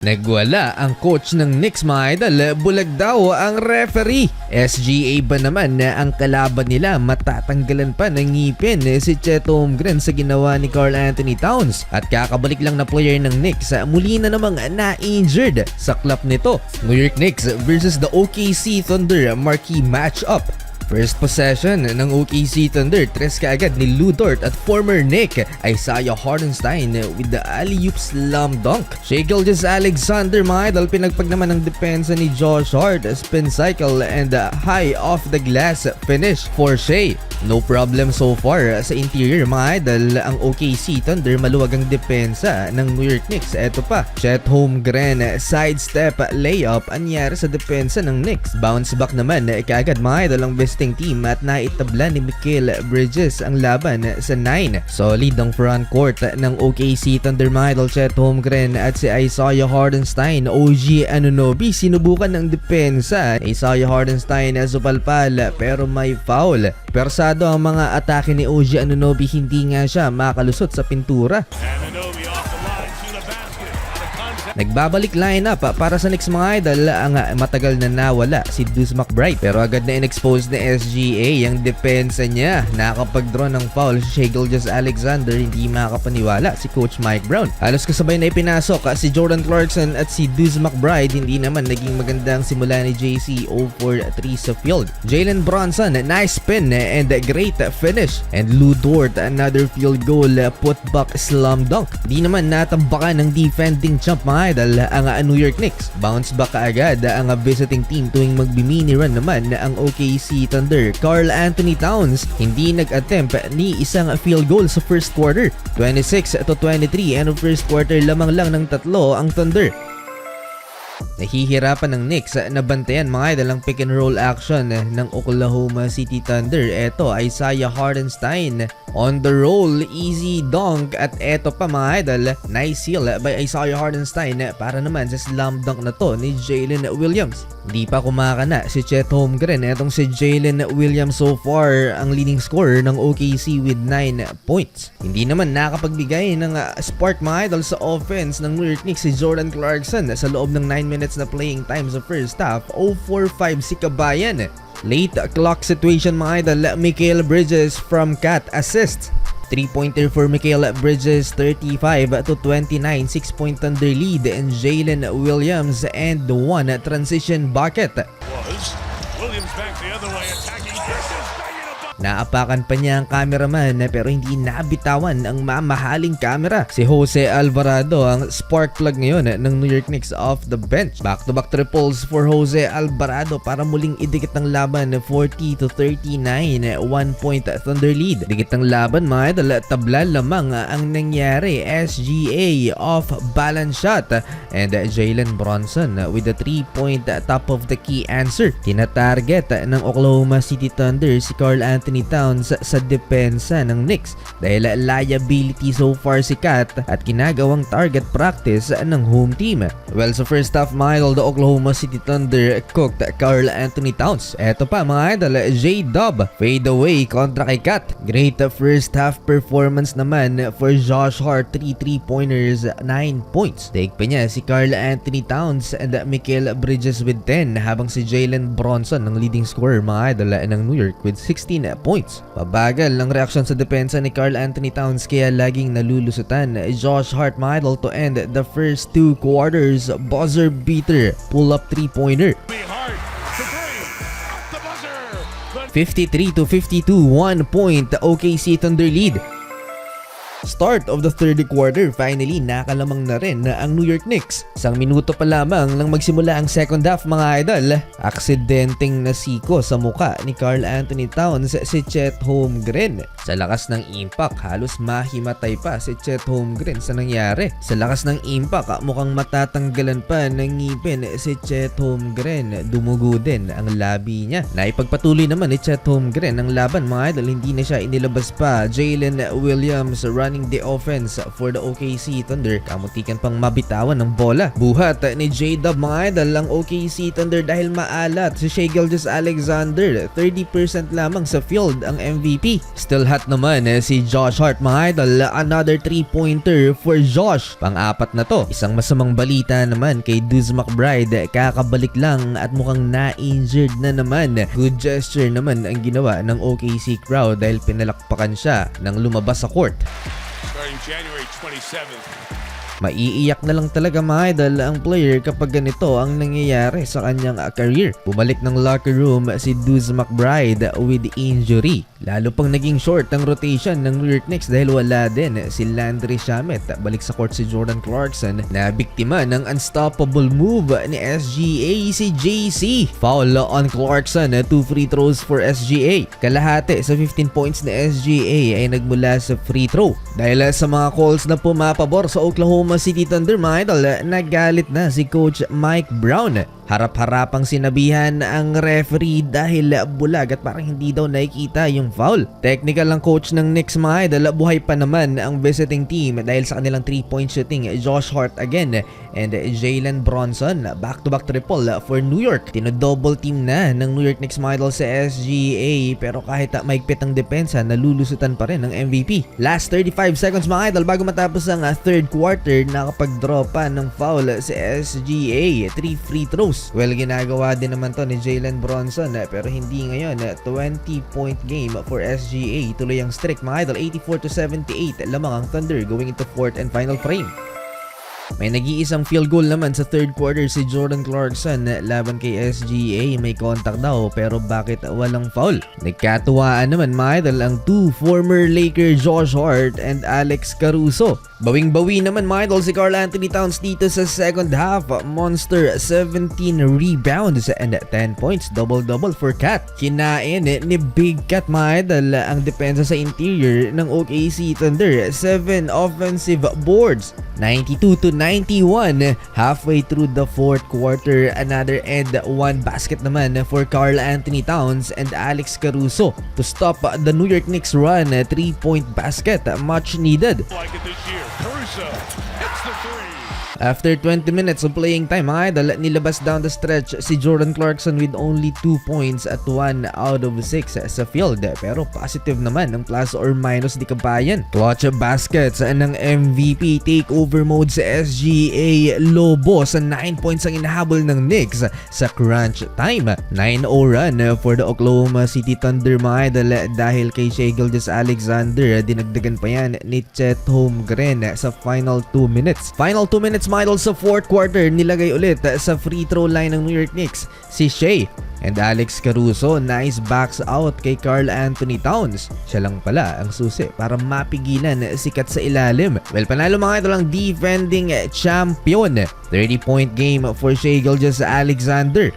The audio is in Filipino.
Nagwala ang coach ng Knicks mga idol, bulag daw ang referee. SGA ba naman na ang kalaban nila matatanggalan pa ng ngipin si Chet Holmgren sa ginawa ni Karl Anthony Towns. At kakabalik lang na player ng Knicks muli na namang na-injured sa club nito. New York Knicks versus the OKC Thunder marquee matchup. First possession ng OKC Thunder, tres kaagad ni Lu Dort at former Knick Isaiah Hartenstein with the alley-oop slam dunk. Shai Gilgeous-Alexander mga idol, pinagpag naman ng depensa ni Josh Hart, spin cycle and high off the glass finish for Shai. No problem so far sa interior mga idol, ang OKC Thunder maluwag ang depensa ng New York Knicks. Eto pa, Chet Holmgren sidestep layup anyari sa depensa ng Knicks. Bounce back naman kaagad mga idol ang besting team at naitabla ni Mikal Bridges ang laban sa 9. Solid ang front court ng OKC Thunder mga idol. Chet Holmgren at si Isaiah Hartenstein, OG Anunoby sinubukan ng depensa. Isaiah Hartenstein supalpal pero may foul. Persado ang mga atake ni OG Anunoby, hindi nga siya makalusot sa pintura. Nagbabalik lineup para sa Knicks mga idol ang matagal na nawala si Deuce McBride, pero agad na in-expose ni SGA ang depensa niya. Nakapag-draw ng foul si Shai Gilgeous-Alexander, hindi makakapaniwala si Coach Mike Brown. Halos kasabay na ipinasok si Jordan Clarkson at si Deuce McBride, hindi naman naging magandang simula ni JC 0 for 3 sa field. Jalen Brunson, nice spin and great finish, and Lu Dort another field goal putback slam dunk. Di naman natambakan ng defending champ mga idol ang New York Knicks. Bounce back kaagad ang visiting team tuwing magbi-mini run naman ang OKC Thunder. Karl Anthony Towns hindi nag-attempt ni isang field goal sa first quarter. 26-23 and first quarter lamang lang ng tatlo ang Thunder. Nahihirapan ng Knicks na bantayan mga idol ang pick and roll action ng Oklahoma City Thunder. Eto, Isaiah Hartenstein on the roll, easy dunk, at eto pa mga idol, nice seal by Isaiah Hartenstein para naman sa slam dunk na to ni Jalen Williams. Hindi pa kumakana si Chet Holmgren. Etong si Jalen Williams so far ang leading scorer ng OKC with 9 points. Hindi naman nakapagbigay ng spark mga idol sa offense ng New York Knicks si Jordan Clarkson sa loob ng 9 minutes na playing time sa first half. 0-4-5 si Kabayan. Late clock situation mga idol, Mikal Bridges from Cat assist. 3-pointer for Mikal Bridges, 35-29, 6-point Thunder lead, and Jalen Williams and the one transition bucket. Williams back the other way, attacking Bridges. Naapakan pa niya ang cameraman pero hindi nabitawan ang mamahaling camera. Si Jose Alvarado ang spark plug ngayon ng New York Knicks off the bench. Back-to-back triples for Jose Alvarado para muling idikit ng laban, 40-39, 1-point Thunder lead. Dikit ng laban mga idol, tabla lamang ang nangyari. SGA off balance shot and Jalen Brunson with the 3-point top of the key answer. Tinatarget ng Oklahoma City Thunder si Karl Anthony Towns sa depensa ng Knicks dahil liability so far si Cat at ginagawang target practice ng home team. Well, sa first half mga idol, the Oklahoma City Thunder cooked Karl Anthony Towns. Eto pa mga idol, J-Dub fade away kontra kay Cat. Great first half performance naman for Josh Hart, 3 3-pointers, 9 points. Daig pa niya si Karl Anthony Towns and Mikal Bridges with 10 habang si Jalen Brunson ang leading scorer mga idol ng New York with 16 points. Pabagal ang reaksyon sa depensa ni Karl Anthony Towns kaya laging nalulusutan Josh Hart mga idol to end the first 2 quarters. Buzzer beater, pull up 3-pointer. 53-52, 1 point OKC Thunder lead. Start of the third quarter, finally nakalamang na rin ang New York Knicks. Isang minuto pa lamang nang magsimula ang second half mga idol, aksidenteng nasiko sa muka ni Karl Anthony Towns si Chet Holmgren. Sa lakas ng impact, halos mahimatay pa si Chet Holmgren sa nangyari. Sa lakas ng impact, mukhang matatanggalan pa ng ngipin si Chet Holmgren. Dumugo din ang labi niya. Naipagpatuloy naman ni Chet Holmgren ang laban mga idol, hindi na siya inilabas pa. Jalen Williams run running the offense for the OKC Thunder. Kamutikan pang mabitawan ng bola. Buhat ni J-Dub mga idol ang OKC Thunder dahil maalat si Shai Gilgeous-Alexander. 30% lamang sa field ang MVP. Still hot naman si Josh Hart mga idol. Another 3-pointer for Josh. Pang-apat na to. Isang masamang balita naman kay Duz McBride. Kakabalik lang at mukhang na-injured na naman. Good gesture naman ang ginawa ng OKC crowd dahil pinalakpakan siya nang lumabas sa court. Starting January 27th. Maiiyak na lang talaga mga idol ang player kapag ganito ang nangyayari sa kanyang career. Bumalik ng locker room si Duz McBride with injury. Lalo pang naging short ang rotation ng New York Knicks dahil wala din si Landry Shamet. Balik sa court si Jordan Clarkson na biktima ng unstoppable move ni SGA si JC. Foul on Clarkson, 2 free throws for SGA. Kalahati sa 15 points ni SGA ay nagmula sa free throw. Dahil sa mga calls na pumapabor sa Oklahoma City Thunder mga idol, nagalit na si Coach Mike Brown. Harap-harapang sinabihan ang referee dahil bulag at parang hindi daw nakikita yung foul. Technical lang coach ng Knicks mga idol, buhay pa naman ang visiting team dahil sa kanilang 3-point shooting. Josh Hart again and Jalen Bronson back-to-back triple for New York. Tino-double team na ng New York Knicks mga idol sa SGA pero kahit maigpit ang depensa, nalulusutan pa rin ng MVP. Last 35 seconds mga idol bago matapos ang third quarter, nakapag-draw pa ng foul si SGA. 3 free throws. Well, ginagawa din naman to ni Jalen Bronson pero hindi ngayon. 20-point game for SGA. Tuloy ang streak mga idol. 84-78 lamang ang Thunder going into fourth and final frame. May nag-iisang field goal naman sa third quarter si Jordan Clarkson laban kay SGA. May contact daw pero bakit walang foul? Nagkatuwaan naman mga idol ang two former Laker Josh Hart and Alex Caruso. Bawing-bawi naman mga idol si Karl Anthony Towns dito sa second half. Monster 17 rebounds and 10 points. Double-double for Cat. Kinain ni Big Cat mga idol ang depensa sa interior ng OKC Thunder. 7 offensive boards. 92-91 halfway through the fourth quarter. Another and one basket naman for Karl Anthony Towns and Alex Caruso to stop the New York Knicks run. 3-point basket, much needed. Like it this year. Caruso hits the three. After 20 minutes of playing time mga idol, nilabas down the stretch si Jordan Clarkson with only 2 points at 1 out of 6 sa field. Pero positive naman ng plus or minus di kabayan. Clutch baskets ng MVP. Takeover mode sa SGA Lobo sa 9 points ang inahabol ng Knicks sa crunch time. 9-0 run for the Oklahoma City Thunder mga idol dahil kay Shai Gilgeous-Alexander. Dinagdagan pa yan ni Chet Holmgren sa final 2 minutes. Final 2 minutes mga idol sa fourth quarter, nilagay ulit sa free throw line ng New York Knicks si Shai and Alex Caruso. Nice backs out kay Karl Anthony Towns. Siya lang pala ang susi para mapigilan si Cat sa ilalim. Well, panalo mga idol ang defending champion. 30-point game for Shai Gilgeous-Alexander.